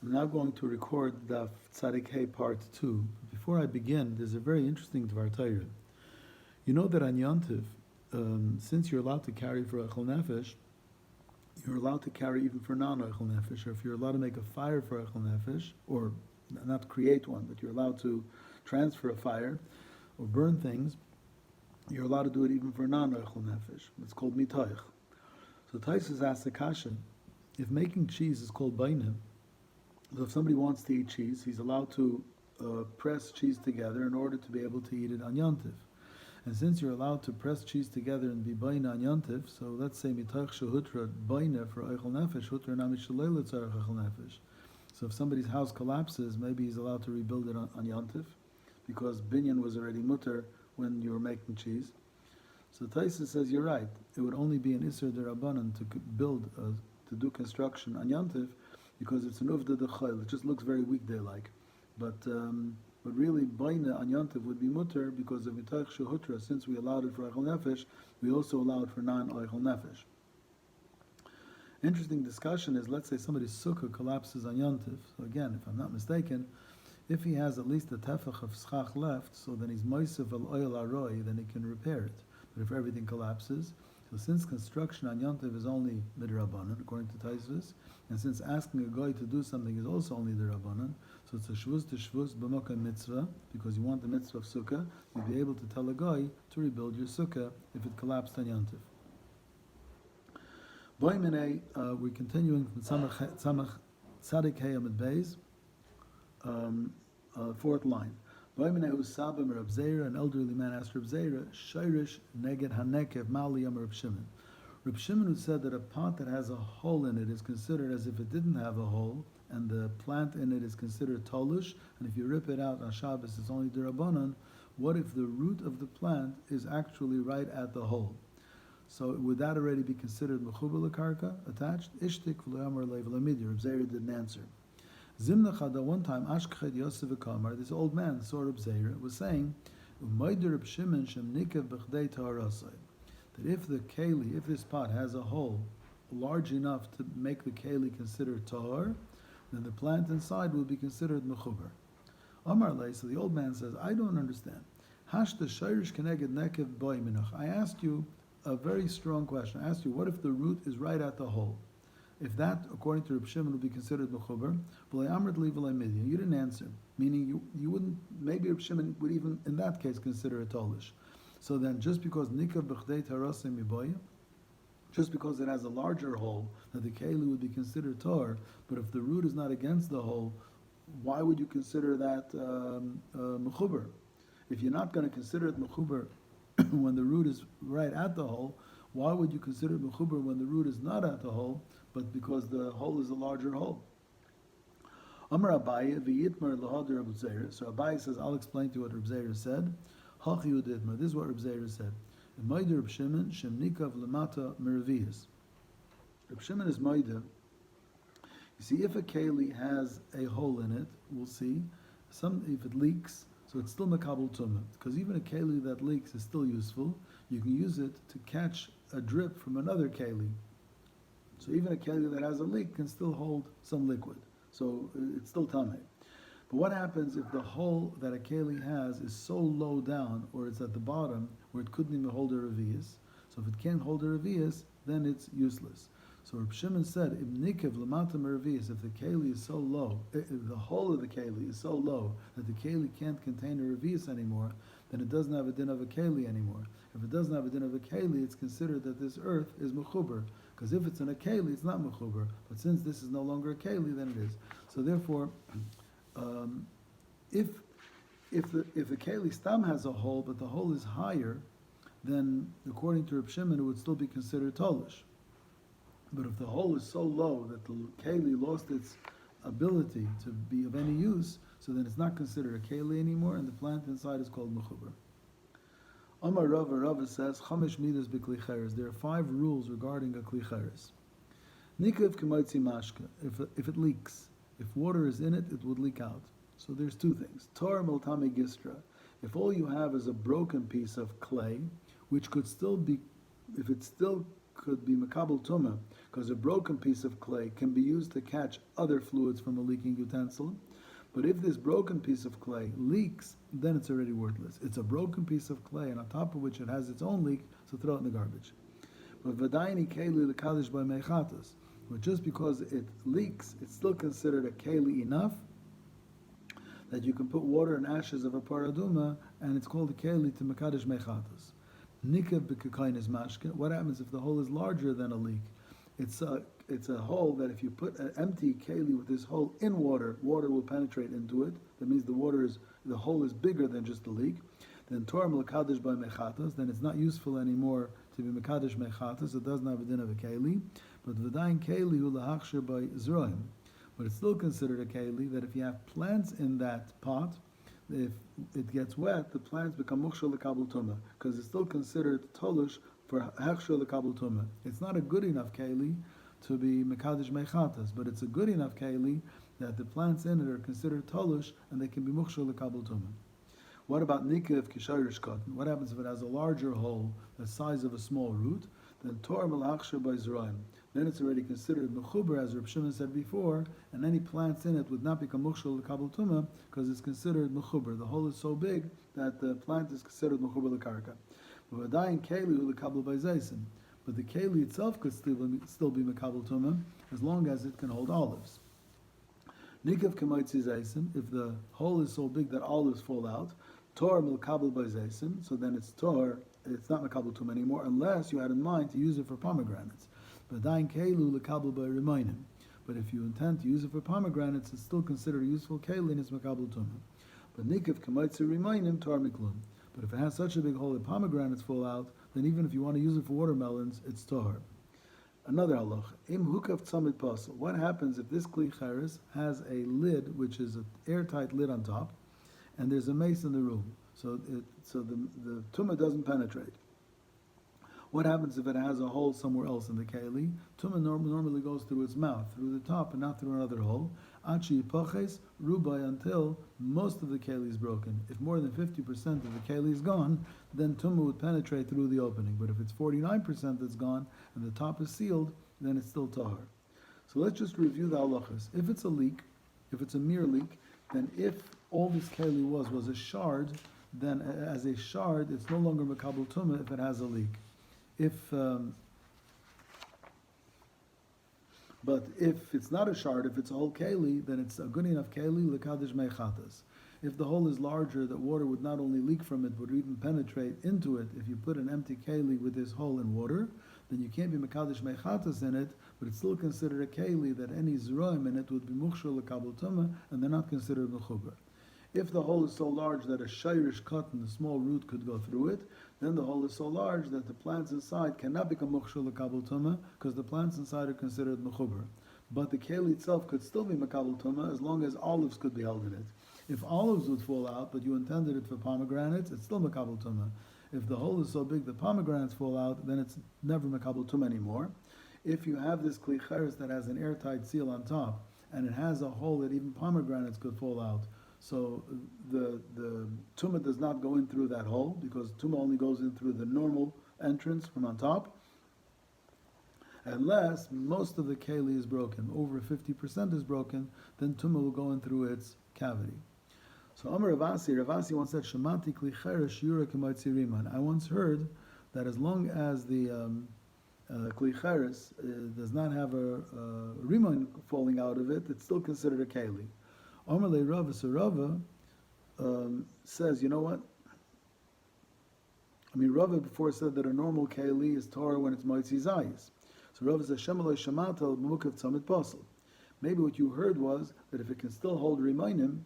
I'm now going to record the Tzadik Hey Part 2. Before I begin, there's a very interesting Dvar Torah. You know that on Yontiv, since you're allowed to carry for Echel Nefesh, you're allowed to carry even for non-Echel Nefesh, or if you're allowed to make a fire for Echel Nefesh, or not create one, but you're allowed to transfer a fire or burn things, you're allowed to do it even for non-Echel Nefesh. It's called Mitoich. So Taisus asks the Kasha, if making cheese is called Bainim, so if somebody wants to eat cheese, he's allowed to press cheese together in order to be able to eat it on Yontif. And since you're allowed to press cheese together and be baina on Yontif, so let's say mitoch shehutra baina for eichel nefesh, hutra nami shalei letzarech eichel nefesh. So if somebody's house collapses, maybe he's allowed to rebuild it on Yontif, because binyan was already mutter when you were making cheese. So Taisa says you're right. It would only be an Isser derabanan to build, to do construction on Yontif, because it's an uvda dechayil. It just looks very weekday-like. But really, baina on Yontif would be mutter because of mitoch shehutra. Since we allowed it for eichel nefesh, we also allowed for non-eichel nefesh. Interesting discussion is, let's say somebody's sukkah collapses on Yontif. So again, if I'm not mistaken, if he has at least a tefach of schach left, so then he's moisef al oil aroi, then he can repair it. But if everything collapses, so since construction on Yontif is only midrabanan, according to Taisvis, and since asking a guy to do something is also only derabanan, so it's a shvuz to shvuz b'mokah mitzvah, because you want the mitzvah of sukkah, you'd be able to tell a guy to rebuild your sukkah if it collapsed on Yontif. Boimene, we're continuing from Tzamach Tzadik Hey Amid Beis, fourth line. Boimene Usabim Reb Zeira, an elderly man asked Reb Zeira, Shairish Neged Hanekev Mali Yam Reb Shimon. Reb Shimon, who said that a pot that has a hole in it is considered as if it didn't have a hole, and the plant in it is considered tolush, and if you rip it out on Shabbos, it's only derabanan. What if the root of the plant is actually right at the hole? So would that already be considered mechuber lekarka, attached? Ishtik v'loyamar leiv lamidi. Reb Zeira didn't answer. Zimnachada, one time, Ashkeched Yosef Kamar, this old man, Sor Reb Zeira, was saying, Umayder Reb Shimon shem nikav b'chdei taharasai, that if the keli, if this pot has a hole large enough to make the keli considered tahar, then the plant inside will be considered mechuber. Amar lei, so the old man says, I don't understand. Hashta shayrish keneged nekev boy minach. I asked you a very strong question. I asked you, what if the root is right at the hole? If that, according to Reb Shimon, would be considered mechuber, you didn't answer. Meaning you wouldn't, maybe Reb Shimon would even, in that case, consider it tolish. So then, just because nikav b'chdei tarasim miboya, just because it has a larger hole, that the keli would be considered tar, but if the root is not against the hole, why would you consider that mechuber? If you're not going to consider it mechuber when the root is right at the hole, why would you consider it mechuber when the root is not at the hole, but because the hole is a larger hole? Amar Abaye v'yitmer l'hader Reb Zeira. So Abaye says, I'll explain to you what Reb Zeira said. Hachi uditmer. This is what Reb Zeira said. Moider Reb Shimon shem nikav lemata meravias. Reb Shimon is moider. You see, if a keli has a hole in it, we'll see. If it leaks, so it's still makabel tumah. Because even a keli that leaks is still useful. You can use it to catch a drip from another keli. So even a keli that has a leak can still hold some liquid. So it's still tameh. But what happens if the hole that a keli has is so low down, or it's at the bottom, where it couldn't even hold a revius? So if it can't hold a revius, then it's useless. So Reb Shimon said, if nikav lamata revius, if the keli is so low, if the hole of the keli is so low that the keli can't contain a revius anymore, then it doesn't have a din of a keli anymore. If it doesn't have a din of a keli, it's considered that this earth is mechuber. Because if it's in a keli, it's not mechuber. But since this is no longer a keli, then it is. So therefore, if the keli stam has a hole, but the hole is higher, then according to Reb Shimon, it would still be considered tolish. But if the hole is so low that the keli lost its ability to be of any use, so then it's not considered a keli anymore, and the plant inside is called mechuber. Amar Rava says, Chamesh midas b'kli cheres. There are 5 rules regarding a kli cheres. Nikav k'moitzi mashka. If it leaks, if water is in it, it would leak out. So there's 2 things. Tor miltame gistra. If all you have is a broken piece of clay, which could still be, if it's still could be makabel tuma, because a broken piece of clay can be used to catch other fluids from a leaking utensil. But if this broken piece of clay leaks, then it's already worthless. It's a broken piece of clay, and on top of which it has its own leak, so throw it in the garbage. But v'daini keli l'kadish by mechatas. But just because it leaks, it's still considered a keli enough that you can put water and ashes of a paraduma, and it's called a keli to mekadesh mechatas. Nikev b'kakain is mashke. What happens if the hole is larger than a leak? It's a hole that if you put an empty keli with this hole in water, water will penetrate into it. That means the hole is bigger than just the leak. Then Torah melakadosh by mechatas. Then it's not useful anymore to be mekadosh mechatas. It doesn't have a din of a keli. But v'dayin keli hu lahachshir by zroim. But it's still considered a keli that if you have plants in that pot, if it gets wet, the plants become mukshal lekabel tumah, because it's still considered tolush for hechshel lekabel tumah. It's not a good enough keli to be mekadosh mechatas, but it's a good enough keli that the plants in it are considered tolush and they can be mukshal lekabel tumah. What about nikev kishayrish cotton? What happens if it has a larger hole, the size of a small root? Then Torah melachshir by zeraim. Then it's already considered mechuber, as Reb Shimon said before, and any plants in it would not become mukshal lekabel tumah because it's considered mechuber. The hole is so big that the plant is considered mechuber lekarka. But the keli itself could still be mekabel tumah as long as it can hold olives. Nikav kemaitzi zaysim, if the hole is so big that olives fall out, tor melkabel by zaysim, so then it's tor, it's not mekabel tumah anymore, unless you had in mind to use it for pomegranates. But dain kelu lekabel by remainim. But if you intend to use it for pomegranates, it's still considered a useful keli and it's mekabel tumah. But nikav kemaitzi remainim tor miklum. But if it has such a big hole that pomegranates fall out, then even if you want to use it for watermelons, it's tahor. Another halach. Im hukav tzamid pasel. What happens if this kli cheres has a lid, which is an airtight lid on top, and there's a mace in the room, so the tumah doesn't penetrate? What happens if it has a hole somewhere else in the keli? Tumah normally goes through its mouth, through the top, and not through another hole. Achi paches rubai, until most of the keli is broken. If more than 50% of the keli is gone, then tumah would penetrate through the opening. But if it's 49% that's gone and the top is sealed, then it's still tahor. So let's just review the halachas. If it's a leak, if it's a mere leak, then if all this keli was a shard, then as a shard, it's no longer mekabel tumah if it has a leak. But if it's not a shard, if it's a whole keli, then it's a good enough keli lekadish mechatas. If the hole is larger, that water would not only leak from it, but would even penetrate into it. If you put an empty keli with this hole in water, then you can't be mekadish mechatas in it, but it's still considered a keli that any zroim in it would be mukshal lekabel tumah, and they're not considered mechuber. If the hole is so large that a shayrish cotton, a small root, could go through it, then the hole is so large that the plants inside cannot become mukshal lekabel tumah, because the plants inside are considered mechuber. But the keli itself could still be mekabel tumah as long as olives could be held in it. If olives would fall out, but you intended it for pomegranates, it's still mekabel tumah. If the hole is so big that pomegranates fall out, then it's never mekabel tumah anymore. If you have this kli cheres that has an airtight seal on top, and it has a hole that even pomegranates could fall out, so the tumah does not go in through that hole, because tumah only goes in through the normal entrance from on top, unless most of the keli is broken, over 50% is broken, then tumah will go in through its cavity. So Amar Ravasi once said, Shemati kli cheres shiura k'maitzi riman. I once heard that as long as the kli cheres does not have a riman falling out of it, it's still considered a keli. Amar le Rava, so Rava says, you know what? Rava before said that a normal keli is Torah when it's moitzi zayis. So Rava says, Shemaloi shamatal b'mukav tzamid pasel. Maybe what you heard was that if it can still hold remainim,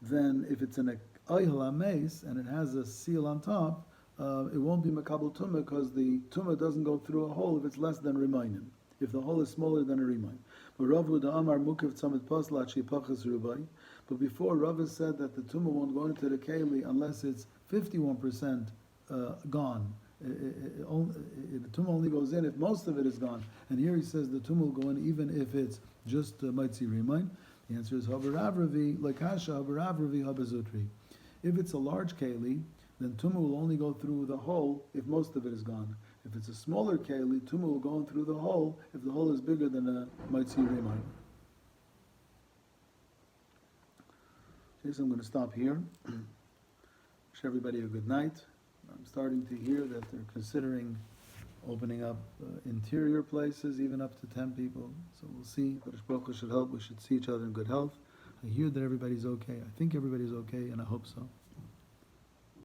then if it's an oihel mace and it has a seal on top, it won't be mekabel tumah, because the tumah doesn't go through a hole if it's less than remainim, if the hole is smaller than a remain. But Rav da Amar mukav tzamid pasel achi pachas rubai. But before, Rav said that the tumah won't go into the keli unless it's 51% gone. The tumah only goes in if most of it is gone. And here he says the tumah will go in even if it's just maitzi remain. The answer is Habaravravi, Lakasha Habaravravi Habazutri. If it's a large keli, then tumah will only go through the hole if most of it is gone. If it's a smaller keli, tuma will go in through the hole if the hole is bigger than a mitzi reimer. Okay, so I'm going to stop here. Wish everybody a good night. I'm starting to hear that they're considering opening up interior places, even up to 10 people. So we'll see. But Baruch Hu should help. We should see each other in good health. I hear that everybody's okay. I think everybody's okay, and I hope so.